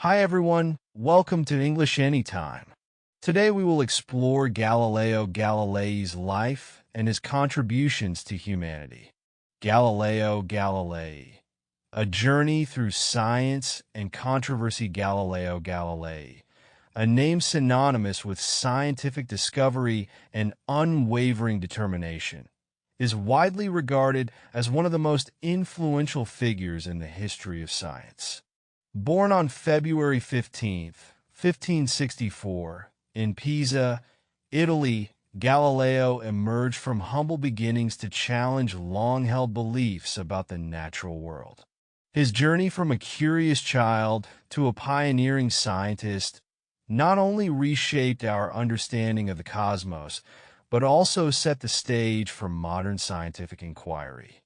Hi everyone, welcome to English Anytime. Today we will explore Galileo Galilei's life and his contributions to humanity. Galileo Galilei, a journey through science and controversy. Galileo Galilei, a name synonymous with scientific discovery and unwavering determination, is widely regarded as one of the most influential figures in the history of science. Born on February 15, 1564, in Pisa, Italy, Galileo emerged from humble beginnings to challenge long-held beliefs about the natural world. His journey from a curious child to a pioneering scientist not only reshaped our understanding of the cosmos, but also set the stage for modern scientific inquiry.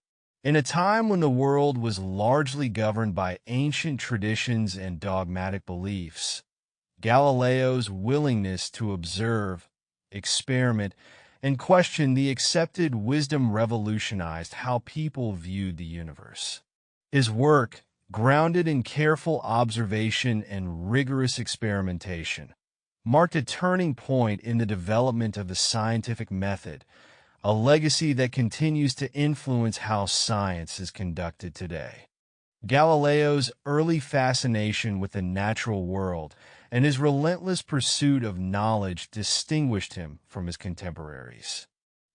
In a time when the world was largely governed by ancient traditions and dogmatic beliefs, Galileo's willingness to observe, experiment, and question the accepted wisdom revolutionized how people viewed the universe. His work, grounded in careful observation and rigorous experimentation, marked a turning point in the development of the scientific method, a legacy that continues to influence how science is conducted today. Galileo's early fascination with the natural world and his relentless pursuit of knowledge distinguished him from his contemporaries.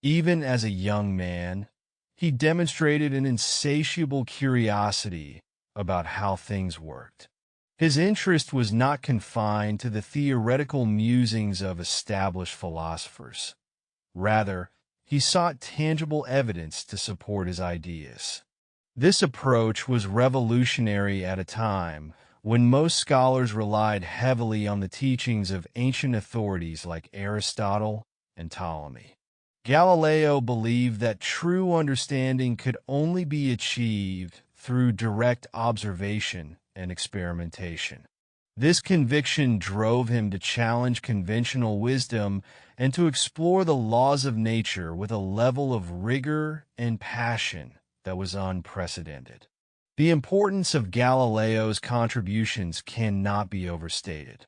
Even as a young man, he demonstrated an insatiable curiosity about how things worked. His interest was not confined to the theoretical musings of established philosophers. Rather, he sought tangible evidence to support his ideas. This approach was revolutionary at a time when most scholars relied heavily on the teachings of ancient authorities like Aristotle and Ptolemy. Galileo believed that true understanding could only be achieved through direct observation and experimentation. This conviction drove him to challenge conventional wisdom and to explore the laws of nature with a level of rigor and passion that was unprecedented. The importance of Galileo's contributions cannot be overstated.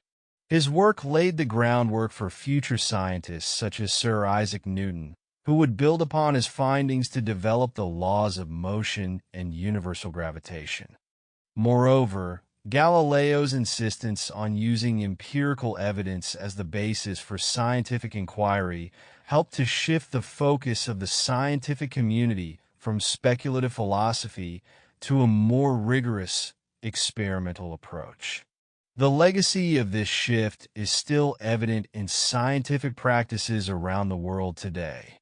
His work laid the groundwork for future scientists such as Sir Isaac Newton, who would build upon his findings to develop the laws of motion and universal gravitation. Moreover, Galileo's insistence on using empirical evidence as the basis for scientific inquiry helped to shift the focus of the scientific community from speculative philosophy to a more rigorous experimental approach. The legacy of this shift is still evident in scientific practices around the world today.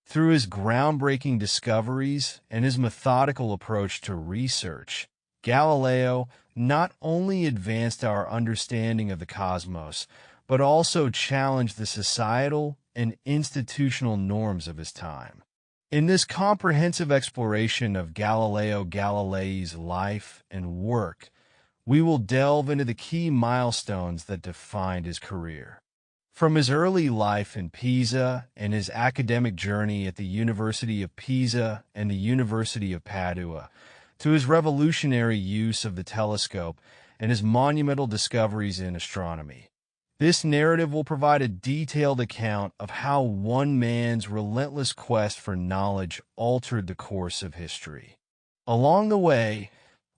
Through his groundbreaking discoveries and his methodical approach to research, Galileo not only advanced our understanding of the cosmos, but also challenged the societal and institutional norms of his time. In this comprehensive exploration of Galileo Galilei's life and work, we will delve into the key milestones that defined his career. From his early life in Pisa and his academic journey at the University of Pisa and the University of Padua, to his revolutionary use of the telescope and his monumental discoveries in astronomy. This narrative will provide a detailed account of how one man's relentless quest for knowledge altered the course of history. Along the way,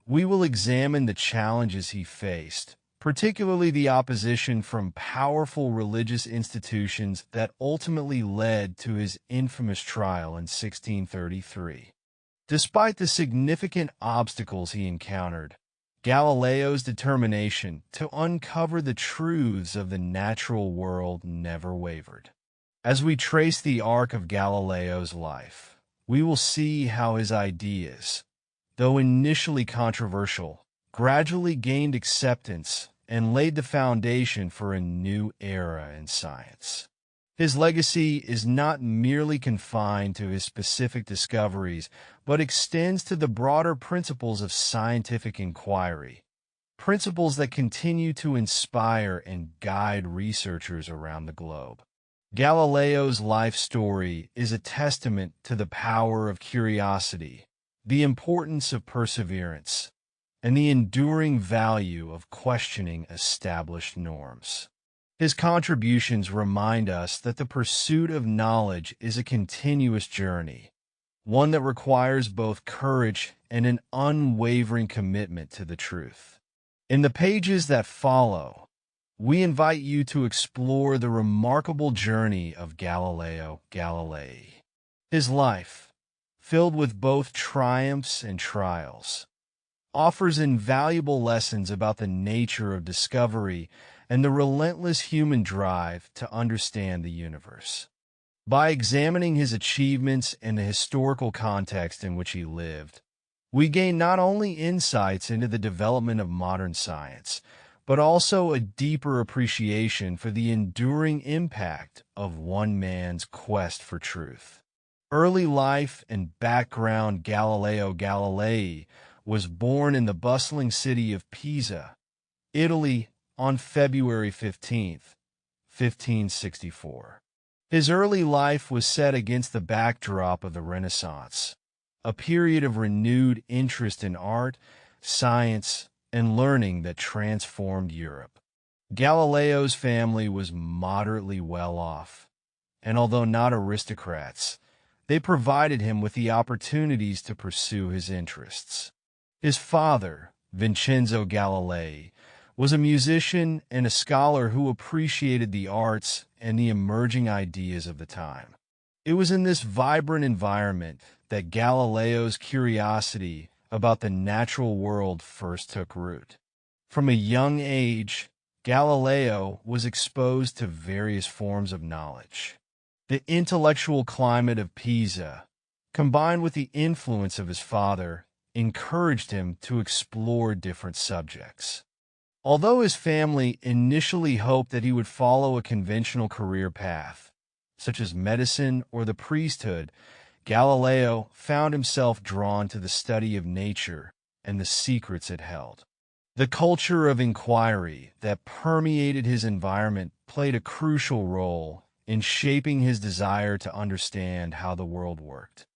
we will examine the challenges he faced, particularly the opposition from powerful religious institutions that ultimately led to his infamous trial in 1633. Despite the significant obstacles he encountered, Galileo's determination to uncover the truths of the natural world never wavered. As we trace the arc of Galileo's life, we will see how his ideas, though initially controversial, gradually gained acceptance and laid the foundation for a new era in science. His legacy is not merely confined to his specific discoveries, but extends to the broader principles of scientific inquiry, principles that continue to inspire and guide researchers around the globe. Galileo's life story is a testament to the power of curiosity, the importance of perseverance, and the enduring value of questioning established norms. His contributions remind us that the pursuit of knowledge is a continuous journey, one that requires both courage and an unwavering commitment to the truth. In the pages that follow, we invite you to explore the remarkable journey of Galileo Galilei. His life, filled with both triumphs and trials, offers invaluable lessons about the nature of discovery and the relentless human drive to understand the universe. By examining his achievements and the historical context in which he lived, we gain not only insights into the development of modern science, but also a deeper appreciation for the enduring impact of one man's quest for truth. Early life and background. Galileo Galilei was born in the bustling city of Pisa, Italy, on February 15, 1564. His early life was set against the backdrop of the Renaissance, a period of renewed interest in art, science, and learning that transformed Europe. Galileo's family was moderately well off, and although not aristocrats, they provided him with the opportunities to pursue his interests. His father, Vincenzo Galilei, was a musician and a scholar who appreciated the arts and the emerging ideas of the time. It was in this vibrant environment that Galileo's curiosity about the natural world first took root. From a young age, Galileo was exposed to various forms of knowledge. The intellectual climate of Pisa, combined with the influence of his father, encouraged him to explore different subjects. Although his family initially hoped that he would follow a conventional career path, such as medicine or the priesthood, Galileo found himself drawn to the study of nature and the secrets it held. The culture of inquiry that permeated his environment played a crucial role in shaping his desire to understand how the world worked.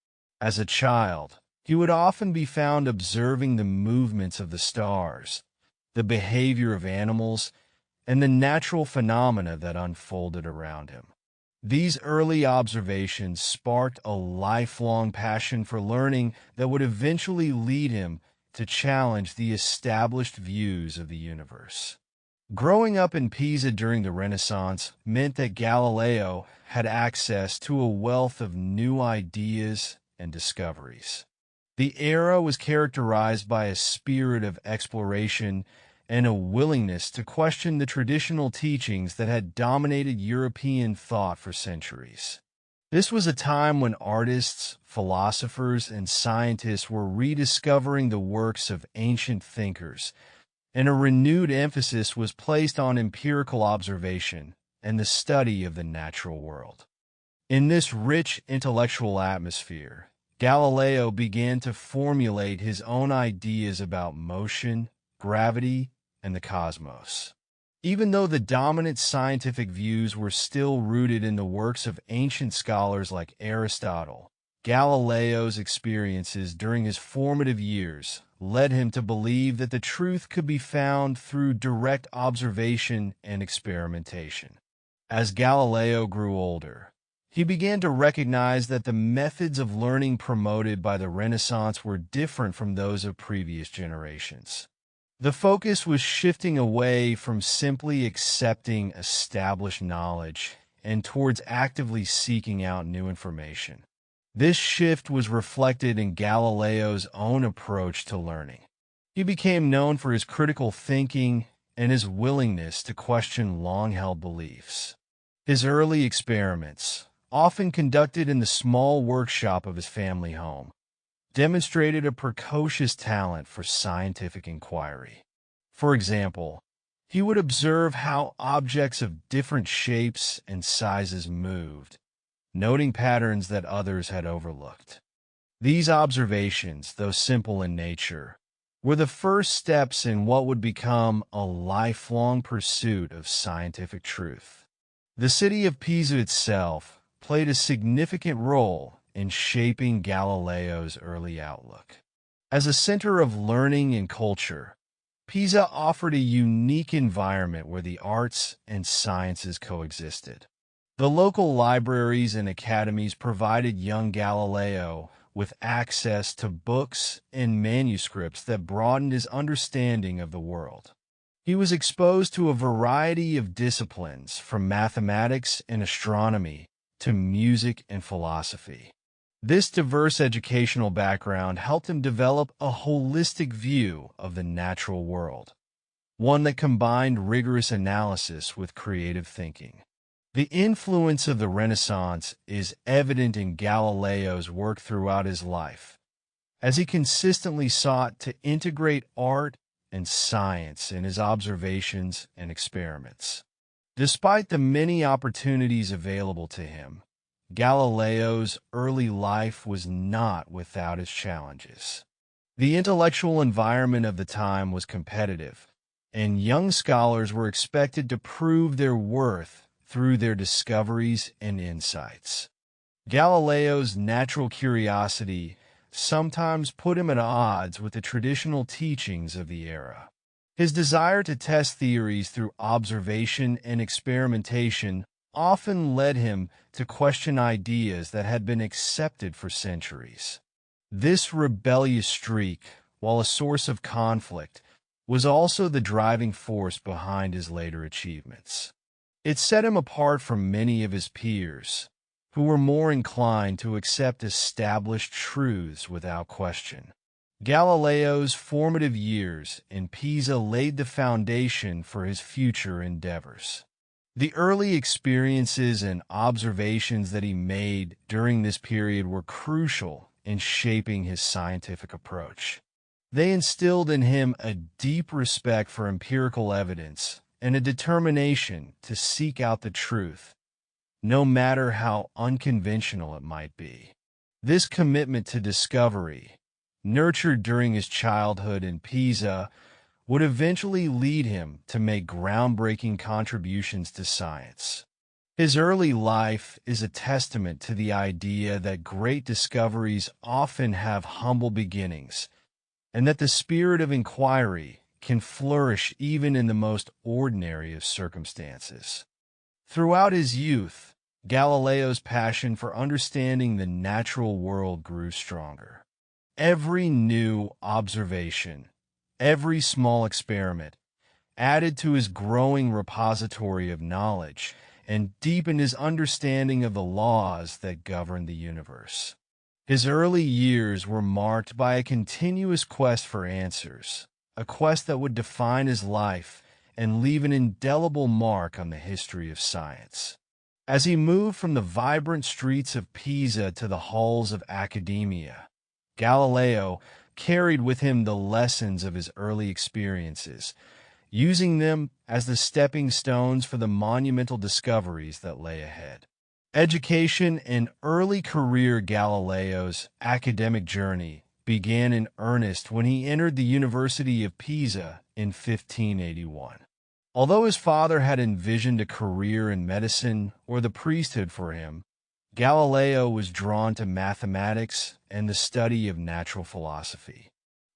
As a child, he would often be found observing the movements of the stars, the behavior of animals, and the natural phenomena that unfolded around him. These early observations sparked a lifelong passion for learning that would eventually lead him to challenge the established views of the universe. Growing up in Pisa during the Renaissance meant that Galileo had access to a wealth of new ideas and discoveries. The era was characterized by a spirit of exploration and a willingness to question the traditional teachings that had dominated European thought for centuries. This was a time when artists, philosophers, and scientists were rediscovering the works of ancient thinkers, and a renewed emphasis was placed on empirical observation and the study of the natural world. In this rich intellectual atmosphere, Galileo began to formulate his own ideas about motion, gravity, and the cosmos. Even though the dominant scientific views were still rooted in the works of ancient scholars like Aristotle, Galileo's experiences during his formative years led him to believe that the truth could be found through direct observation and experimentation. As Galileo grew older, he began to recognize that the methods of learning promoted by the Renaissance were different from those of previous generations. The focus was shifting away from simply accepting established knowledge and towards actively seeking out new information. This shift was reflected in Galileo's own approach to learning. He became known for his critical thinking and his willingness to question long-held beliefs. His early experiments, often conducted in the small workshop of his family home, demonstrated a precocious talent for scientific inquiry. For example, he would observe how objects of different shapes and sizes moved, noting patterns that others had overlooked. These observations, though simple in nature, were the first steps in what would become a lifelong pursuit of scientific truth. The city of Pisa itself played a significant role in shaping Galileo's early outlook. As a center of learning and culture, Pisa offered a unique environment where the arts and sciences coexisted. The local libraries and academies provided young Galileo with access to books and manuscripts that broadened his understanding of the world. He was exposed to a variety of disciplines, from mathematics and astronomy to music and philosophy. This diverse educational background helped him develop a holistic view of the natural world, one that combined rigorous analysis with creative thinking. The influence of the Renaissance is evident in Galileo's work throughout his life, as he consistently sought to integrate art and science in his observations and experiments. Despite the many opportunities available to him, Galileo's early life was not without its challenges. The intellectual environment of the time was competitive, and young scholars were expected to prove their worth through their discoveries and insights. Galileo's natural curiosity sometimes put him at odds with the traditional teachings of the era. His desire to test theories through observation and experimentation often led him to question ideas that had been accepted for centuries. This rebellious streak, while a source of conflict, was also the driving force behind his later achievements. It set him apart from many of his peers, who were more inclined to accept established truths without question. Galileo's formative years in Pisa laid the foundation for his future endeavors. The early experiences and observations that he made during this period were crucial in shaping his scientific approach. They instilled in him a deep respect for empirical evidence and a determination to seek out the truth, no matter how unconventional it might be. This commitment to discovery, nurtured during his childhood in Pisa, would eventually lead him to make groundbreaking contributions to science. His early life is a testament to the idea that great discoveries often have humble beginnings, and that the spirit of inquiry can flourish even in the most ordinary of circumstances. Throughout his youth, Galileo's passion for understanding the natural world grew stronger. Every new observation, every small experiment, added to his growing repository of knowledge and deepened his understanding of the laws that govern the universe. His early years were marked by a continuous quest for answers, a quest that would define his life and leave an indelible mark on the history of science. As he moved from the vibrant streets of Pisa to the halls of academia, Galileo carried with him the lessons of his early experiences, using them as the stepping stones for the monumental discoveries that lay ahead. Education and early career. Galileo's academic journey began in earnest when he entered the University of Pisa in 1581. Although his father had envisioned a career in medicine or the priesthood for him, Galileo was drawn to mathematics and the study of natural philosophy.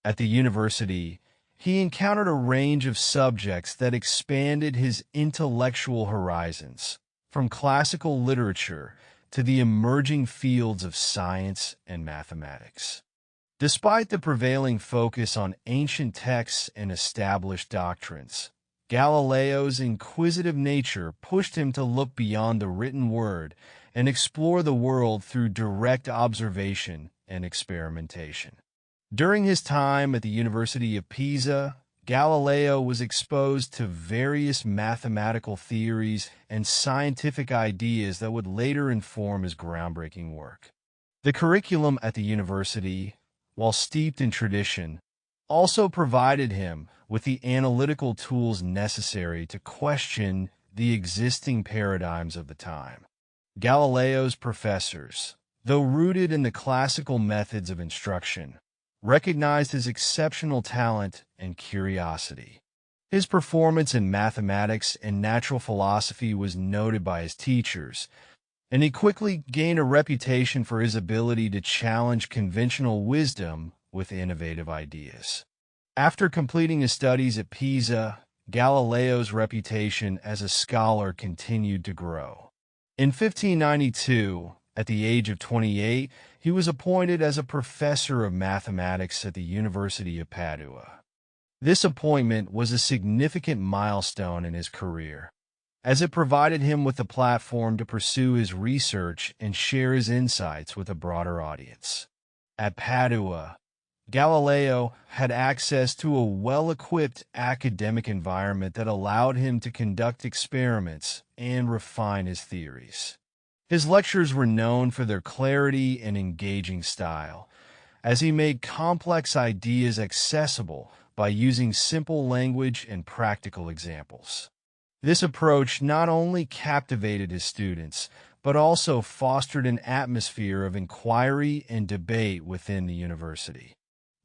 At the university, he encountered a range of subjects that expanded his intellectual horizons, from classical literature to the emerging fields of science and mathematics. Despite the prevailing focus on ancient texts and established doctrines, Galileo's inquisitive nature pushed him to look beyond the written word and explore the world through direct observation and experimentation. During his time at the University of Pisa, Galileo was exposed to various mathematical theories and scientific ideas that would later inform his groundbreaking work. The curriculum at the university, while steeped in tradition, also provided him with the analytical tools necessary to question the existing paradigms of the time. Galileo's professors, though rooted in the classical methods of instruction, recognized his exceptional talent and curiosity. His performance in mathematics and natural philosophy was noted by his teachers, and he quickly gained a reputation for his ability to challenge conventional wisdom with innovative ideas. After completing his studies at Pisa, Galileo's reputation as a scholar continued to grow. In 1592, at the age of 28, he was appointed as a professor of mathematics at the University of Padua. This appointment was a significant milestone in his career, as it provided him with a platform to pursue his research and share his insights with a broader audience. At Padua, Galileo had access to a well-equipped academic environment that allowed him to conduct experiments and refine his theories. His lectures were known for their clarity and engaging style, as he made complex ideas accessible by using simple language and practical examples. This approach not only captivated his students, but also fostered an atmosphere of inquiry and debate within the university.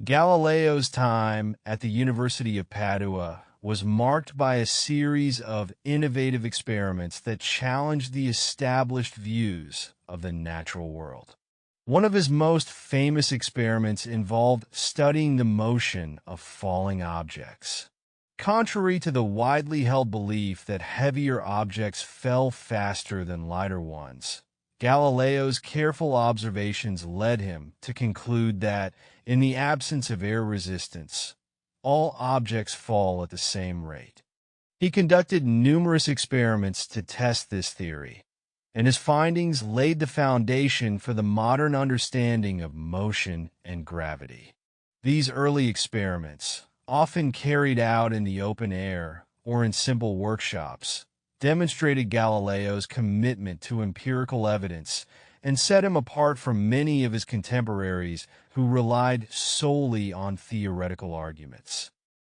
Galileo's time at the University of Padua was marked by a series of innovative experiments that challenged the established views of the natural world. One of his most famous experiments involved studying the motion of falling objects. Contrary to the widely held belief that heavier objects fell faster than lighter ones, Galileo's careful observations led him to conclude that, in the absence of air resistance, all objects fall at the same rate. He conducted numerous experiments to test this theory, and his findings laid the foundation for the modern understanding of motion and gravity. These early experiments, often carried out in the open air or in simple workshops, demonstrated Galileo's commitment to empirical evidence and set him apart from many of his contemporaries who relied solely on theoretical arguments.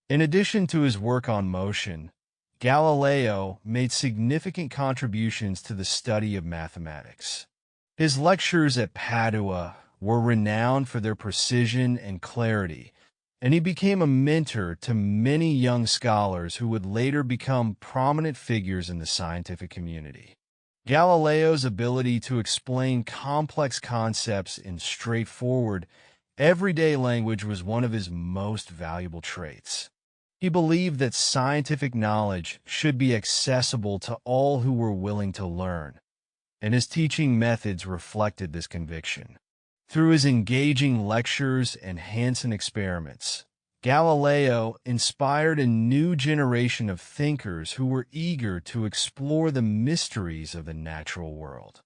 In addition to his work on motion, Galileo made significant contributions to the study of mathematics. His lectures at Padua were renowned for their precision and clarity, and he became a mentor to many young scholars who would later become prominent figures in the scientific community. Galileo's ability to explain complex concepts in straightforward, everyday language was one of his most valuable traits. He believed that scientific knowledge should be accessible to all who were willing to learn, and his teaching methods reflected this conviction. Through his engaging lectures and hands-on experiments, Galileo inspired a new generation of thinkers who were eager to explore the mysteries of the natural world.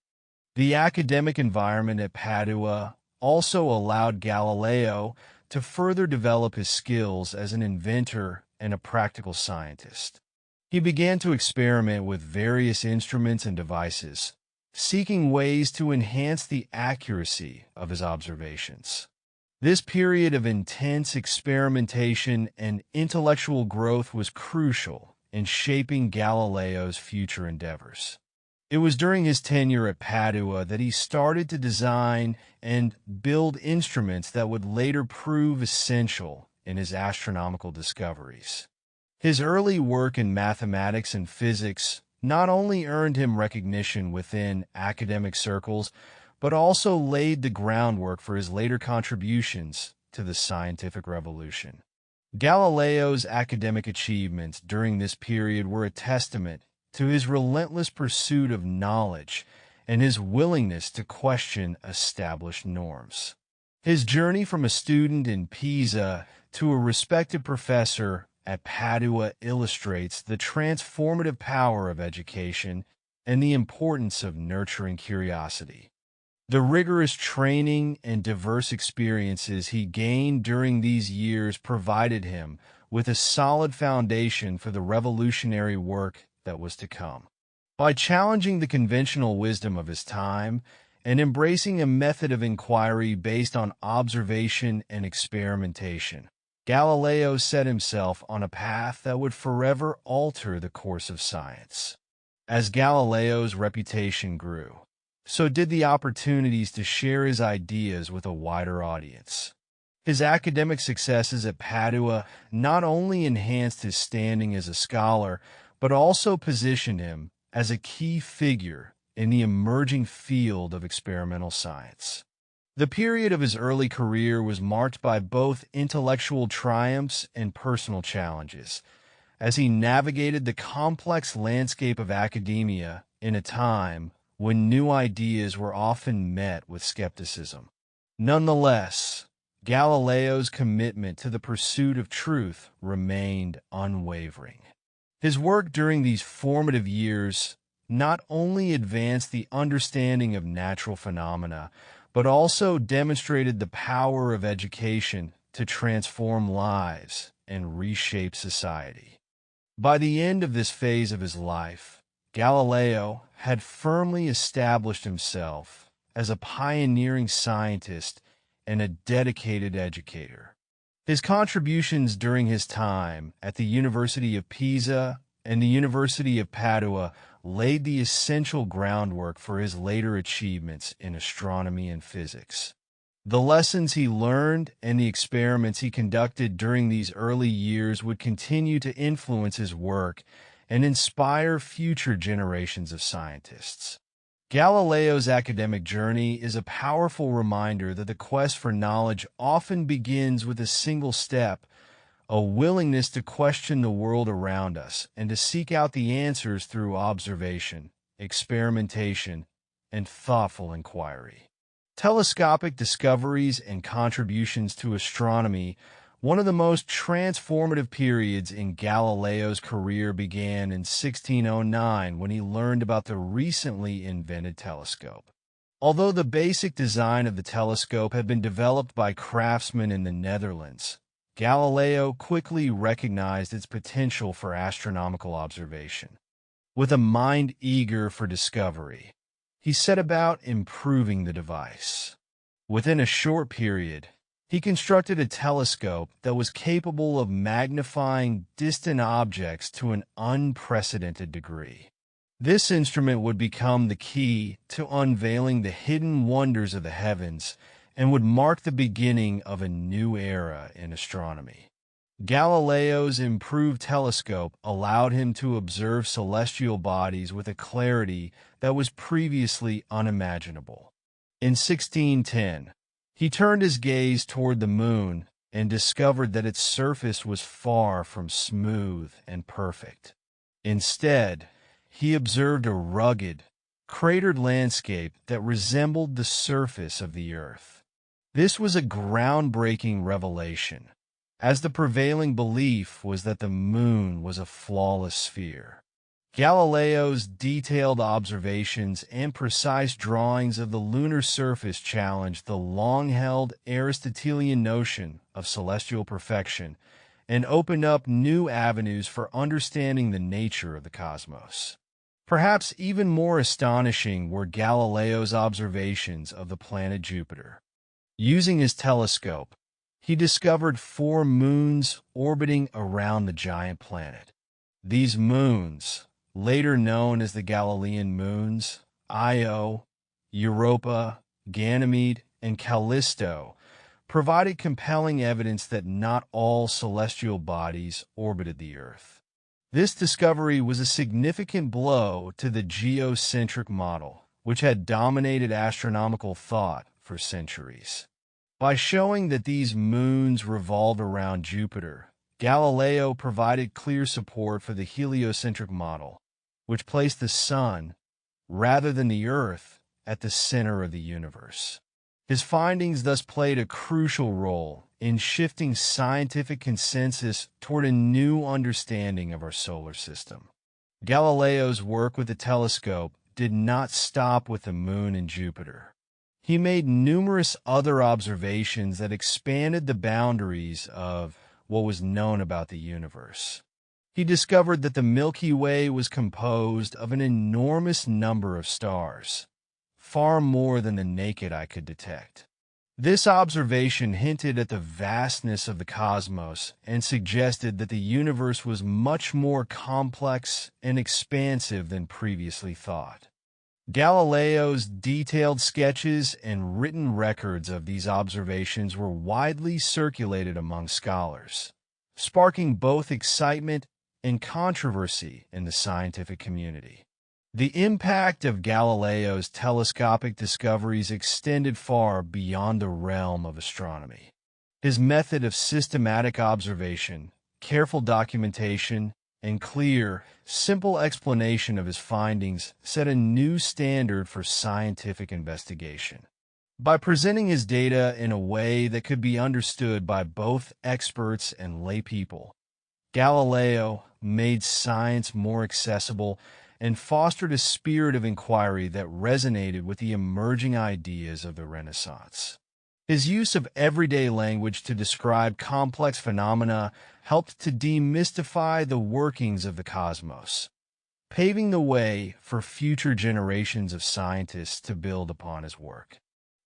The academic environment at Padua also allowed Galileo to further develop his skills as an inventor and a practical scientist. He began to experiment with various instruments and devices, seeking ways to enhance the accuracy of his observations. This period of intense experimentation and intellectual growth was crucial in shaping Galileo's future endeavors. It was during his tenure at Padua that he started to design and build instruments that would later prove essential in his astronomical discoveries. His early work in mathematics and physics not only earned him recognition within academic circles, but also laid the groundwork for his later contributions to the scientific revolution. Galileo's academic achievements during this period were a testament to his relentless pursuit of knowledge and his willingness to question established norms. His journey from a student in Pisa to a respected professor at Padua illustrates the transformative power of education and the importance of nurturing curiosity. The rigorous training and diverse experiences he gained during these years provided him with a solid foundation for the revolutionary work that was to come. By challenging the conventional wisdom of his time and embracing a method of inquiry based on observation and experimentation, Galileo set himself on a path that would forever alter the course of science. As Galileo's reputation grew, so did the opportunities to share his ideas with a wider audience. His academic successes at Padua not only enhanced his standing as a scholar, but also positioned him as a key figure in the emerging field of experimental science. The period of his early career was marked by both intellectual triumphs and personal challenges, as he navigated the complex landscape of academia in a time when new ideas were often met with skepticism. Nonetheless, Galileo's commitment to the pursuit of truth remained unwavering. His work during these formative years not only advanced the understanding of natural phenomena, but also demonstrated the power of education to transform lives and reshape society. By the end of this phase of his life, Galileo had firmly established himself as a pioneering scientist and a dedicated educator. His contributions during his time at the University of Pisa and the University of Padua laid the essential groundwork for his later achievements in astronomy and physics. The lessons he learned and the experiments he conducted during these early years would continue to influence his work and inspire future generations of scientists. Galileo's academic journey is a powerful reminder that the quest for knowledge often begins with a single step, a willingness to question the world around us and to seek out the answers through observation, experimentation, and thoughtful inquiry. Telescopic discoveries and contributions to astronomy, one of the most transformative periods in Galileo's career, began in 1609 when he learned about the recently invented telescope. Although the basic design of the telescope had been developed by craftsmen in the Netherlands, Galileo quickly recognized its potential for astronomical observation. With a mind eager for discovery, he set about improving the device. Within a short period, he constructed a telescope that was capable of magnifying distant objects to an unprecedented degree. This instrument would become the key to unveiling the hidden wonders of the heavens and would mark the beginning of a new era in astronomy. Galileo's improved telescope allowed him to observe celestial bodies with a clarity that was previously unimaginable. In 1610, he turned his gaze toward the moon and discovered that its surface was far from smooth and perfect. Instead, he observed a rugged, cratered landscape that resembled the surface of the Earth. This was a groundbreaking revelation, as the prevailing belief was that the moon was a flawless sphere. Galileo's detailed observations and precise drawings of the lunar surface challenged the long-held Aristotelian notion of celestial perfection and opened up new avenues for understanding the nature of the cosmos. Perhaps even more astonishing were Galileo's observations of the planet Jupiter. Using his telescope, he discovered 4 moons orbiting around the giant planet. These moons, later known as the Galilean moons, Io, Europa, Ganymede, and Callisto, provided compelling evidence that not all celestial bodies orbited the Earth. This discovery was a significant blow to the geocentric model, which had dominated astronomical thought for centuries. By showing that these moons revolved around Jupiter, Galileo provided clear support for the heliocentric model, which placed the Sun, rather than the Earth, at the center of the universe. His findings thus played a crucial role in shifting scientific consensus toward a new understanding of our solar system. Galileo's work with the telescope did not stop with the Moon and Jupiter. He made numerous other observations that expanded the boundaries of what was known about the universe. He discovered that the Milky Way was composed of an enormous number of stars, far more than the naked eye could detect. This observation hinted at the vastness of the cosmos and suggested that the universe was much more complex and expansive than previously thought. Galileo's detailed sketches and written records of these observations were widely circulated among scholars, sparking both excitement and controversy in the scientific community. The impact of Galileo's telescopic discoveries extended far beyond the realm of astronomy. His method of systematic observation, careful documentation, and clear, simple explanation of his findings set a new standard for scientific investigation. By presenting his data in a way that could be understood by both experts and laypeople, Galileo made science more accessible and fostered a spirit of inquiry that resonated with the emerging ideas of the Renaissance. His use of everyday language to describe complex phenomena helped to demystify the workings of the cosmos, paving the way for future generations of scientists to build upon his work.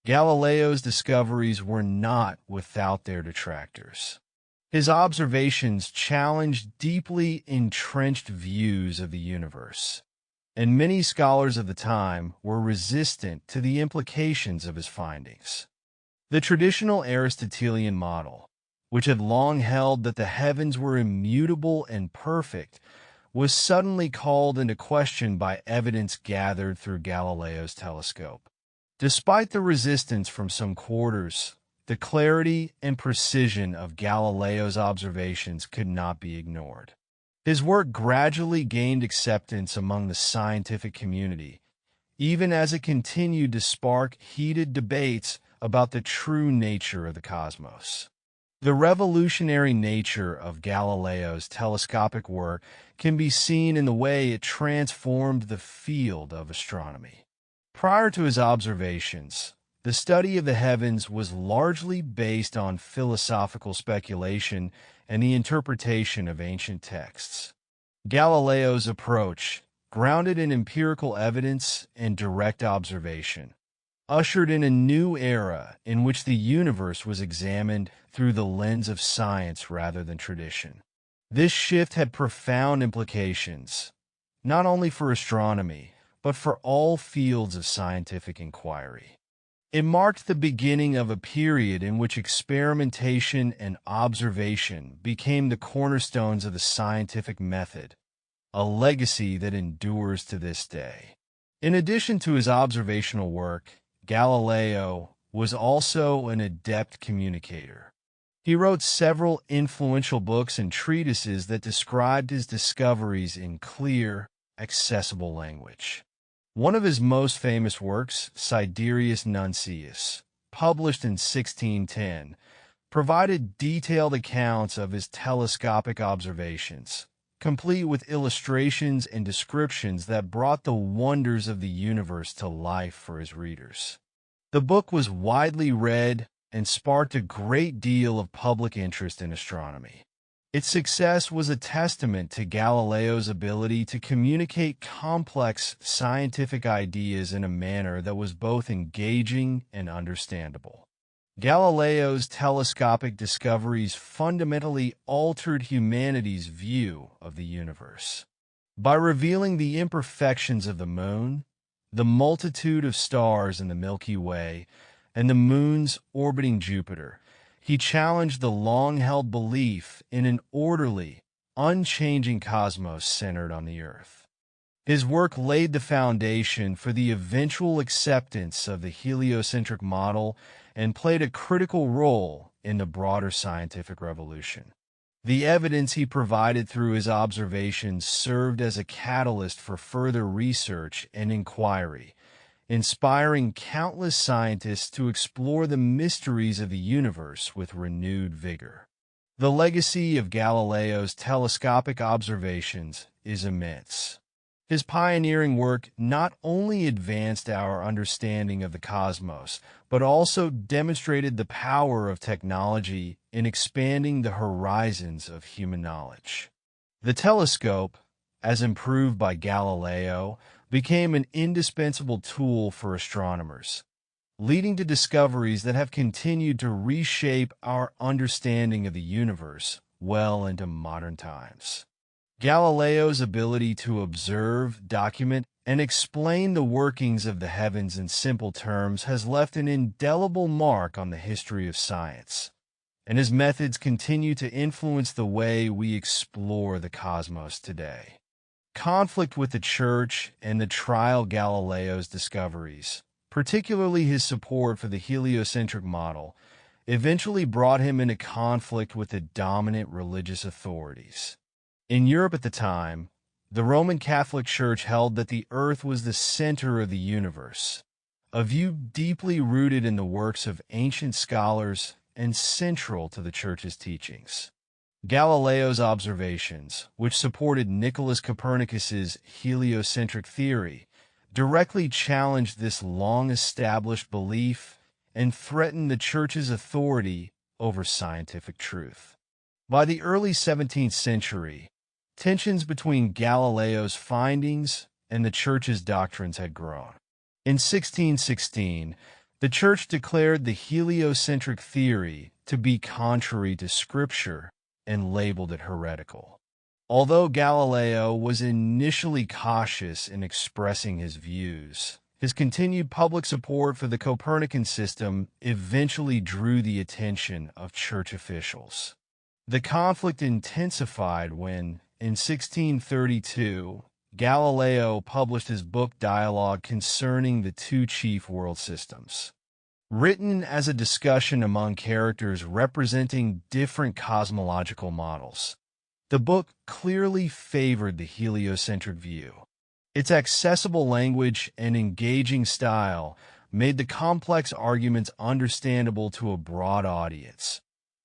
Galileo's discoveries were not without their detractors. His observations challenged deeply entrenched views of the universe, and many scholars of the time were resistant to the implications of his findings. The traditional Aristotelian model, which had long held that the heavens were immutable and perfect, was suddenly called into question by evidence gathered through Galileo's telescope. Despite the resistance from some quarters, the clarity and precision of Galileo's observations could not be ignored. His work gradually gained acceptance among the scientific community, even as it continued to spark heated debates about the true nature of the cosmos. The revolutionary nature of Galileo's telescopic work can be seen in the way it transformed the field of astronomy. Prior to his observations, the study of the heavens was largely based on philosophical speculation and the interpretation of ancient texts. Galileo's approach, grounded in empirical evidence and direct observation, ushered in a new era in which the universe was examined through the lens of science rather than tradition. This shift had profound implications, not only for astronomy, but for all fields of scientific inquiry. It marked the beginning of a period in which experimentation and observation became the cornerstones of the scientific method, a legacy that endures to this day. In addition to his observational work, Galileo was also an adept communicator. He wrote several influential books and treatises that described his discoveries in clear, accessible language. One of his most famous works, Sidereus Nuncius, published in 1610, provided detailed accounts of his telescopic observations, complete with illustrations and descriptions that brought the wonders of the universe to life for his readers. The book was widely read and sparked a great deal of public interest in astronomy. Its success was a testament to Galileo's ability to communicate complex scientific ideas in a manner that was both engaging and understandable. Galileo's telescopic discoveries fundamentally altered humanity's view of the universe. By revealing the imperfections of the moon, the multitude of stars in the Milky Way, and the moons orbiting Jupiter, he challenged the long-held belief in an orderly, unchanging cosmos centered on the Earth. His work laid the foundation for the eventual acceptance of the heliocentric model and played a critical role in the broader scientific revolution. The evidence he provided through his observations served as a catalyst for further research and inquiry, inspiring countless scientists to explore the mysteries of the universe with renewed vigor. The legacy of Galileo's telescopic observations is immense. His pioneering work not only advanced our understanding of the cosmos, but also demonstrated the power of technology in expanding the horizons of human knowledge. The telescope, as improved by Galileo, became an indispensable tool for astronomers, leading to discoveries that have continued to reshape our understanding of the universe well into modern times. Galileo's ability to observe, document, and explain the workings of the heavens in simple terms has left an indelible mark on the history of science, and his methods continue to influence the way we explore the cosmos today. Conflict with the Church and the trial Galileo's discoveries, particularly his support for the heliocentric model, eventually brought him into conflict with the dominant religious authorities. In Europe at the time, the Roman Catholic Church held that the earth was the center of the universe, a view deeply rooted in the works of ancient scholars and central to the Church's teachings. Galileo's observations, which supported Nicholas Copernicus's heliocentric theory, directly challenged this long-established belief and threatened the Church's authority over scientific truth. By the early 17th century, tensions between Galileo's findings and the Church's doctrines had grown. In 1616, the Church declared the heliocentric theory to be contrary to Scripture and labeled it heretical. Although Galileo was initially cautious in expressing his views, his continued public support for the Copernican system eventually drew the attention of Church officials. The conflict intensified when, in 1632, Galileo published his book Dialogue concerning the two chief world systems. Written as a discussion among characters representing different cosmological models, the book clearly favored the heliocentric view. Its accessible language and engaging style made the complex arguments understandable to a broad audience,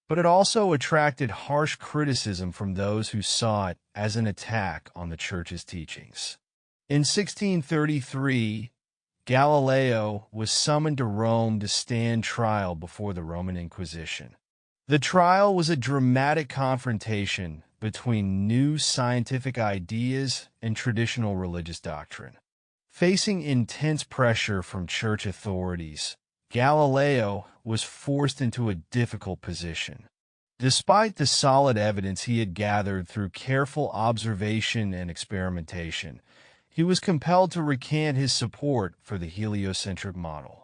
but it also attracted harsh criticism from those who saw it as an attack on the Church's teachings. In 1633, Galileo was summoned to Rome to stand trial before the Roman Inquisition. The trial was a dramatic confrontation between new scientific ideas and traditional religious doctrine. Facing intense pressure from Church authorities, Galileo was forced into a difficult position. Despite the solid evidence he had gathered through careful observation and experimentation, he was compelled to recant his support for the heliocentric model.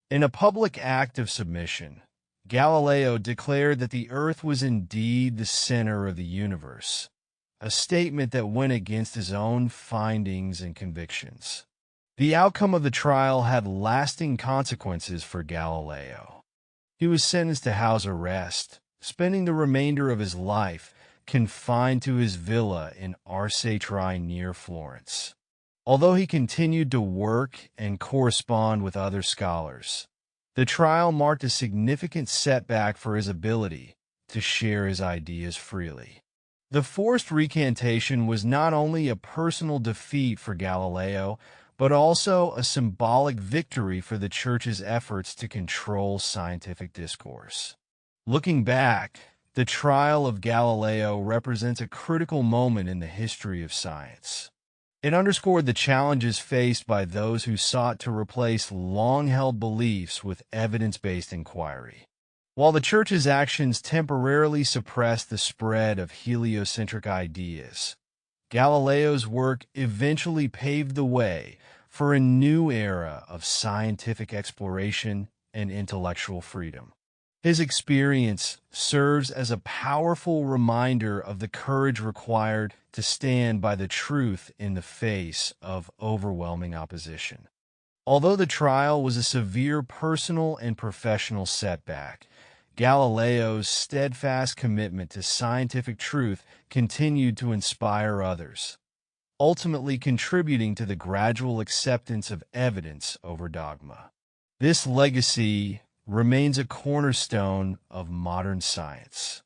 In a public act of submission, Galileo declared that the Earth was indeed the center of the universe, a statement that went against his own findings and convictions. The outcome of the trial had lasting consequences for Galileo. He was sentenced to house arrest, spending the remainder of his life confined to his villa in Arcetri near Florence. Although he continued to work and correspond with other scholars, the trial marked a significant setback for his ability to share his ideas freely. The forced recantation was not only a personal defeat for Galileo, but also a symbolic victory for the Church's efforts to control scientific discourse. Looking back, the trial of Galileo represents a critical moment in the history of science. It underscored the challenges faced by those who sought to replace long-held beliefs with evidence-based inquiry. While the Church's actions temporarily suppressed the spread of heliocentric ideas, Galileo's work eventually paved the way for a new era of scientific exploration and intellectual freedom. His experience serves as a powerful reminder of the courage required to stand by the truth in the face of overwhelming opposition. Although the trial was a severe personal and professional setback, Galileo's steadfast commitment to scientific truth continued to inspire others, ultimately contributing to the gradual acceptance of evidence over dogma. This legacy remains a cornerstone of modern science.